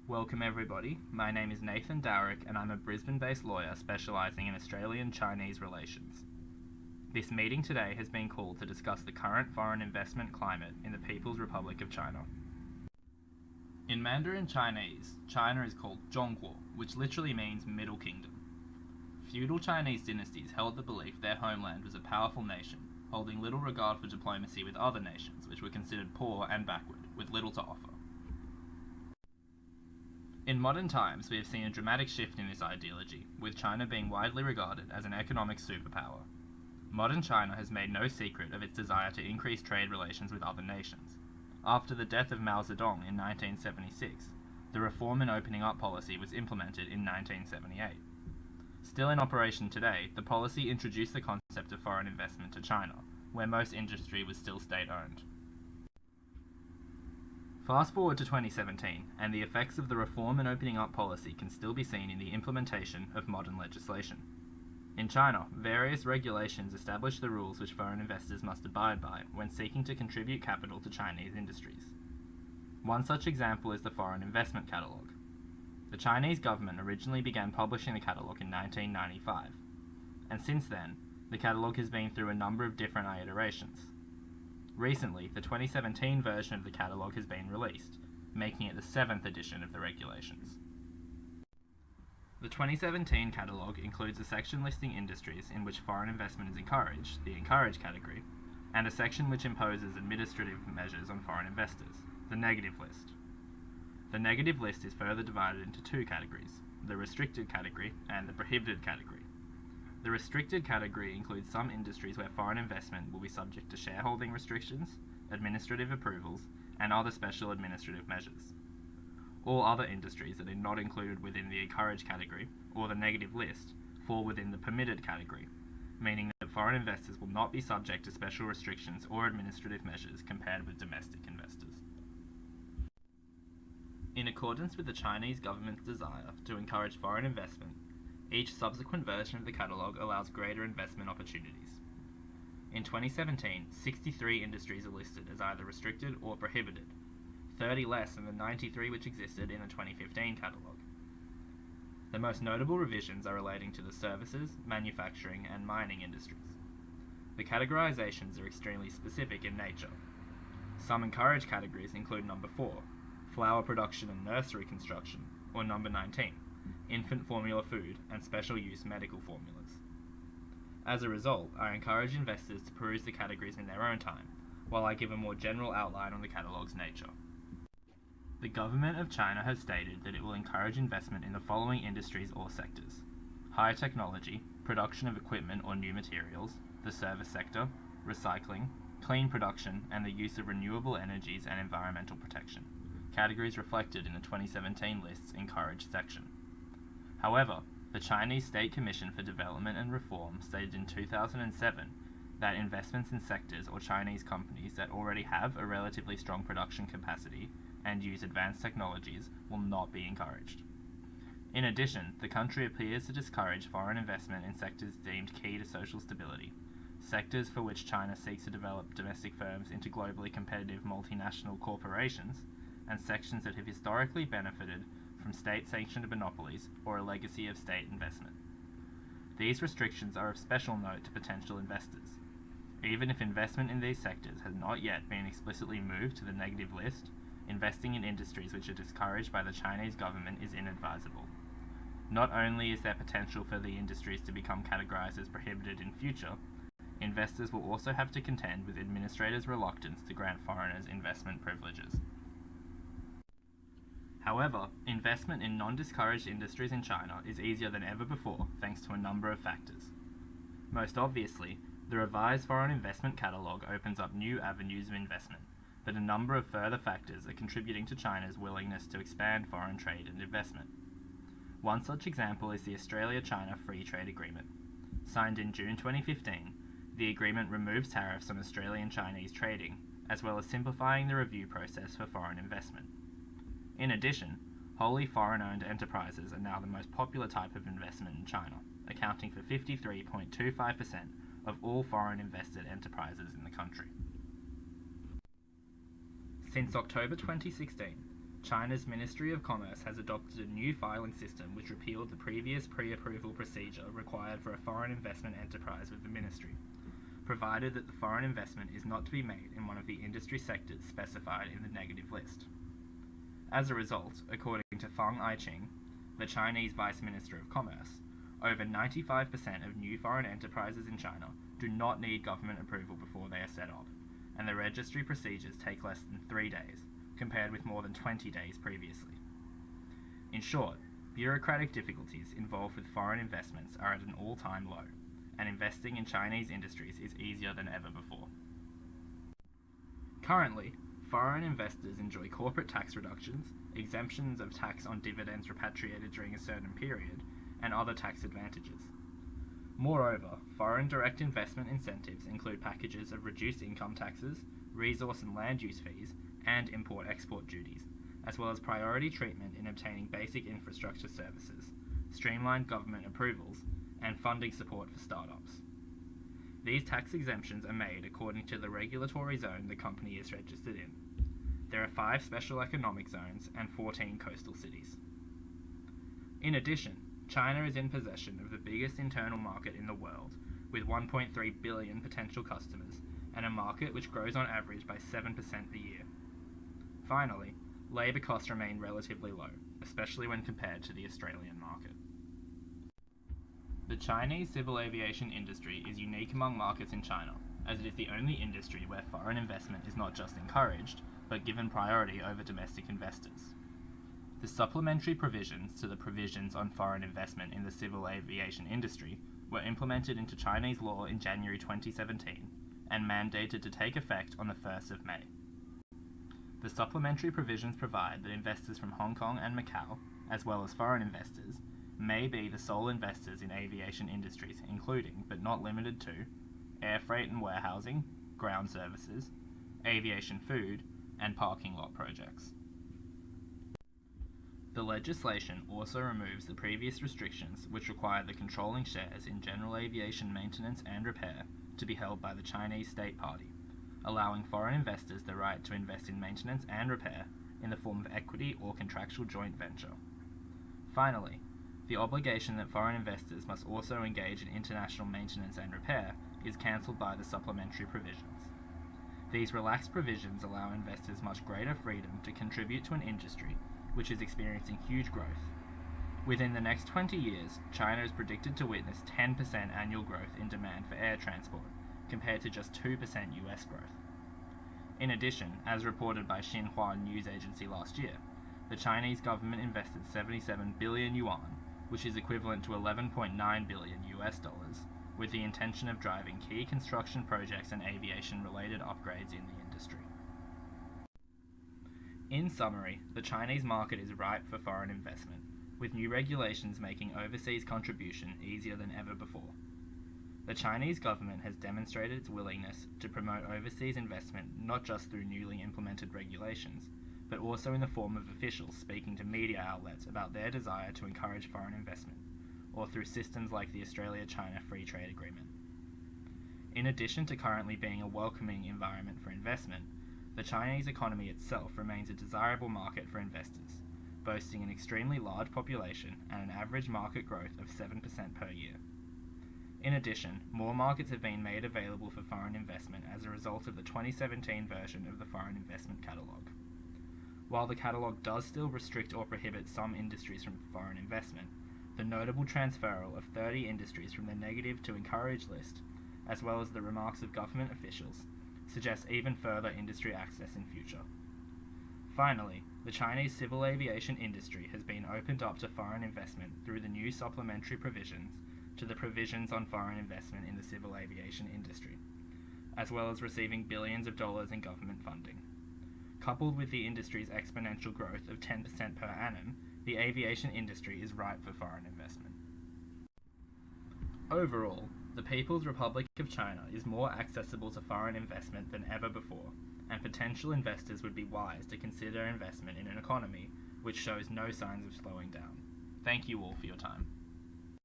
Welcome everybody, my name is Nathan Dowrick and I'm a Brisbane-based lawyer specialising in Australian-Chinese relations. This meeting today has been called to discuss the current foreign investment climate in the People's Republic of China. In Mandarin Chinese, China is called Zhongguo, which literally means Middle Kingdom. Feudal Chinese dynasties held the belief their homeland was a powerful nation, holding little regard for diplomacy with other nations which were considered poor and backward, with little to offer. In modern times, we have seen a dramatic shift in this ideology, with China being widely regarded as an economic superpower. Modern China has made no secret of its desire to increase trade relations with other nations. After the death of Mao Zedong in 1976, the Reform and Opening Up policy was implemented in 1978. Still in operation today, the policy introduced the concept of foreign investment to China, where most industry was still state-owned. Fast forward to 2017, and the effects of the Reform and Opening Up policy can still be seen in the implementation of modern legislation. In China, various regulations establish the rules which foreign investors must abide by when seeking to contribute capital to Chinese industries. One such example is the Foreign Investment Catalogue. The Chinese government originally began publishing the catalogue in 1995, and since then, the catalogue has been through a number of different iterations. Recently, the 2017 version of the catalogue has been released, making it the 7th edition of the regulations. The 2017 catalogue includes a section listing industries in which foreign investment is encouraged, the encouraged category, and a section which imposes administrative measures on foreign investors, the negative list. The negative list is further divided into two categories, the restricted category and the prohibited category. The restricted category includes some industries where foreign investment will be subject to shareholding restrictions, administrative approvals, and other special administrative measures. All other industries that are not included within the encouraged category or the negative list fall within the permitted category, meaning that foreign investors will not be subject to special restrictions or administrative measures compared with domestic investors. In accordance with the Chinese government's desire to encourage foreign investment, each subsequent version of the catalogue allows greater investment opportunities. In 2017, 63 industries are listed as either restricted or prohibited, 30 less than the 93 which existed in the 2015 catalogue. The most notable revisions are relating to the services, manufacturing, and mining industries. The categorizations are extremely specific in nature. Some encouraged categories include number 4, flower production and nursery construction, or number 19, infant formula food and special use medical formulas. As a result, I encourage investors to peruse the categories in their own time, while I give a more general outline on the catalogue's nature. The government of China has stated that it will encourage investment in the following industries or sectors: high technology, production of equipment or new materials, the service sector, recycling, clean production, and the use of renewable energies and environmental protection, categories reflected in the 2017 list's encouraged section. However, the Chinese State Commission for Development and Reform stated in 2007 that investments in sectors or Chinese companies that already have a relatively strong production capacity and use advanced technologies will not be encouraged. In addition, the country appears to discourage foreign investment in sectors deemed key to social stability, sectors for which China seeks to develop domestic firms into globally competitive multinational corporations, and sections that have historically benefited from state-sanctioned monopolies or a legacy of state investment. These restrictions are of special note to potential investors. Even if investment in these sectors has not yet been explicitly moved to the negative list, investing in industries which are discouraged by the Chinese government is inadvisable. Not only is there potential for the industries to become categorized as prohibited in future, investors will also have to contend with administrators' reluctance to grant foreigners investment privileges. However, investment in non-discouraged industries in China is easier than ever before thanks to a number of factors. Most obviously, the revised foreign investment catalogue opens up new avenues of investment, but a number of further factors are contributing to China's willingness to expand foreign trade and investment. One such example is the Australia-China Free Trade Agreement. Signed in June 2015, the agreement removes tariffs on Australian-Chinese trading, as well as simplifying the review process for foreign investment. In addition, wholly foreign-owned enterprises are now the most popular type of investment in China, accounting for 53.25% of all foreign invested enterprises in the country. Since October 2016, China's Ministry of Commerce has adopted a new filing system which repealed the previous pre-approval procedure required for a foreign investment enterprise with the ministry, provided that the foreign investment is not to be made in one of the industry sectors specified in the negative list. As a result, according to Feng Aiqing, the Chinese Vice Minister of Commerce, over 95% of new foreign enterprises in China do not need government approval before they are set up, and the registry procedures take less than 3 days, compared with more than 20 days previously. In short, bureaucratic difficulties involved with foreign investments are at an all-time low, and investing in Chinese industries is easier than ever before. Currently, foreign investors enjoy corporate tax reductions, exemptions of tax on dividends repatriated during a certain period, and other tax advantages. Moreover, foreign direct investment incentives include packages of reduced income taxes, resource and land use fees, and import-export duties, as well as priority treatment in obtaining basic infrastructure services, streamlined government approvals, and funding support for startups. These tax exemptions are made according to the regulatory zone the company is registered in. There are 5 special economic zones and 14 coastal cities. In addition, China is in possession of the biggest internal market in the world, with 1.3 billion potential customers, and a market which grows on average by 7% a year. Finally, labour costs remain relatively low, especially when compared to the Australian market. The Chinese civil aviation industry is unique among markets in China, as it is the only industry where foreign investment is not just encouraged, but given priority over domestic investors. The supplementary provisions to the provisions on foreign investment in the civil aviation industry were implemented into Chinese law in January 2017 and mandated to take effect on the 1st of May. The supplementary provisions provide that investors from Hong Kong and Macau, as well as foreign investors, may be the sole investors in aviation industries including, but not limited to, air freight and warehousing, ground services, aviation food, and parking lot projects. The legislation also removes the previous restrictions which require the controlling shares in general aviation maintenance and repair to be held by the Chinese State Party, allowing foreign investors the right to invest in maintenance and repair in the form of equity or contractual joint venture. Finally, the obligation that foreign investors must also engage in international maintenance and repair is cancelled by the supplementary provisions. These relaxed provisions allow investors much greater freedom to contribute to an industry which is experiencing huge growth. Within the next 20 years, China is predicted to witness 10% annual growth in demand for air transport, compared to just 2% US growth. In addition, as reported by Xinhua news agency last year, the Chinese government invested 77 billion yuan, which is equivalent to 11.9 billion US dollars, with the intention of driving key construction projects and aviation-related upgrades in the industry. In summary, the Chinese market is ripe for foreign investment, with new regulations making overseas contribution easier than ever before. The Chinese government has demonstrated its willingness to promote overseas investment not just through newly implemented regulations, but also in the form of officials speaking to media outlets about their desire to encourage foreign investment, or through systems like the Australia-China Free Trade Agreement. In addition to currently being a welcoming environment for investment, the Chinese economy itself remains a desirable market for investors, boasting an extremely large population and an average market growth of 7% per year. In addition, more markets have been made available for foreign investment as a result of the 2017 version of the Foreign Investment Catalogue. While the catalogue does still restrict or prohibit some industries from foreign investment, the notable transferal of 30 industries from the negative to encouraged list, as well as the remarks of government officials, suggests even further industry access in future. Finally, the Chinese civil aviation industry has been opened up to foreign investment through the new supplementary provisions to the provisions on foreign investment in the civil aviation industry, as well as receiving billions of dollars in government funding. Coupled with the industry's exponential growth of 10% per annum, the aviation industry is ripe for foreign investment. Overall, the People's Republic of China is more accessible to foreign investment than ever before, and potential investors would be wise to consider investment in an economy which shows no signs of slowing down. Thank you all for your time.